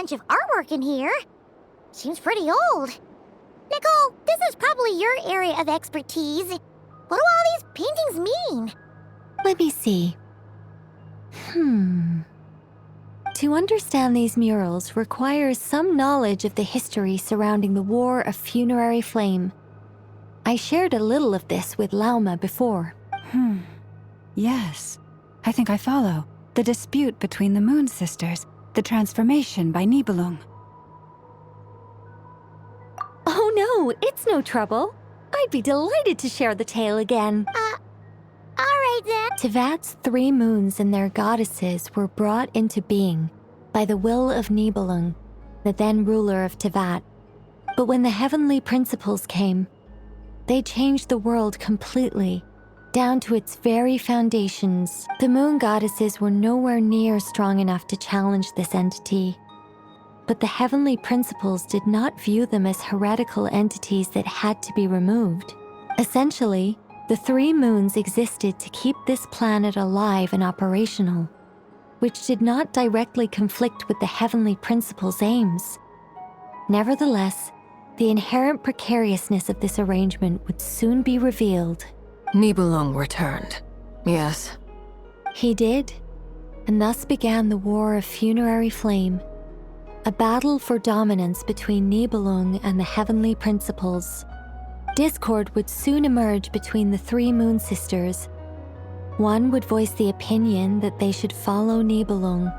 bunch of artwork in here. Seems pretty old. Nicole, this is probably your area of expertise. What do all these paintings mean? Let me see. To understand these murals requires some knowledge of the history surrounding the War of Funerary Flame. I shared a little of this with Lauma before. Yes, I think I follow. The dispute between the Moon Sisters, the transformation by Nibelung. Oh no, it's no trouble. I'd be delighted to share the tale again. Alright then. Tevat's 3 moons and their goddesses were brought into being by the will of Nibelung, the then ruler of Tevat. But when the heavenly principles came, they changed the world completely, down to its very foundations. The moon goddesses were nowhere near strong enough to challenge this entity. But the heavenly principles did not view them as heretical entities that had to be removed. Essentially, the 3 moons existed to keep this planet alive and operational, which did not directly conflict with the heavenly principles' aims. Nevertheless, the inherent precariousness of this arrangement would soon be revealed. Nibelung returned. Yes. He did, and thus began the War of Funerary Flame, a battle for dominance between Nibelung and the heavenly principles. Discord would soon emerge between the 3 Moon Sisters. One would voice the opinion that they should follow Nibelung,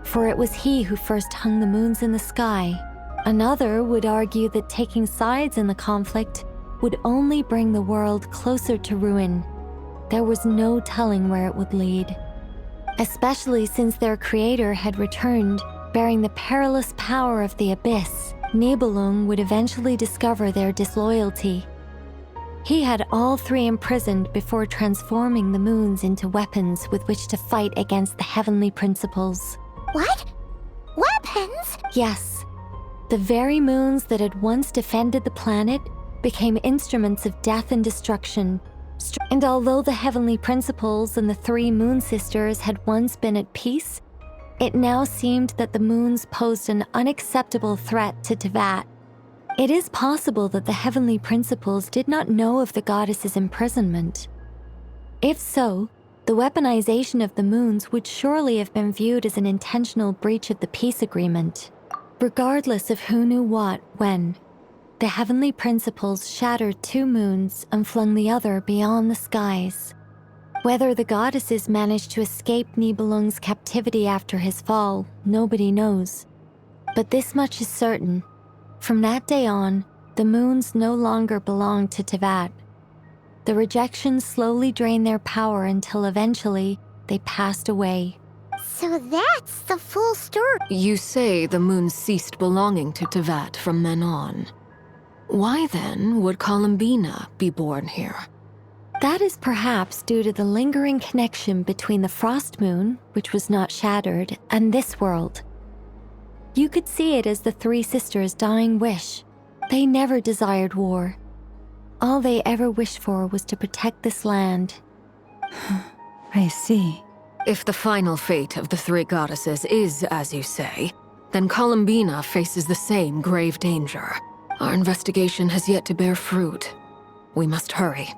for it was he who first hung the moons in the sky. Another would argue that taking sides in the conflict would only bring the world closer to ruin. There was no telling where it would lead, especially since their creator had returned, bearing the perilous power of the abyss. Nibelung would eventually discover their disloyalty. He had all 3 imprisoned before transforming the moons into weapons with which to fight against the heavenly principles. What? Weapons? Yes. The very moons that had once defended the planet became instruments of death and destruction. And although the heavenly principles and the 3 Moon Sisters had once been at peace, it now seemed that the moons posed an unacceptable threat to Tevat. It is possible that the heavenly principles did not know of the goddess's imprisonment. If so, the weaponization of the moons would surely have been viewed as an intentional breach of the peace agreement. Regardless of who knew what, when, the heavenly principles shattered 2 moons and flung the other beyond the skies. Whether the goddesses managed to escape Nibelung's captivity after his fall, nobody knows. But this much is certain. From that day on, the moons no longer belonged to Tevat. The rejection slowly drained their power until eventually they passed away. So that's the full story. You say the moon ceased belonging to Tevat from then on. Why then would Columbina be born here? That is perhaps due to the lingering connection between the Frost Moon, which was not shattered, and this world. You could see it as the 3 sisters' dying wish. They never desired war. All they ever wished for was to protect this land. I see. If the final fate of the 3 goddesses is as you say, then Columbina faces the same grave danger. Our investigation has yet to bear fruit. We must hurry.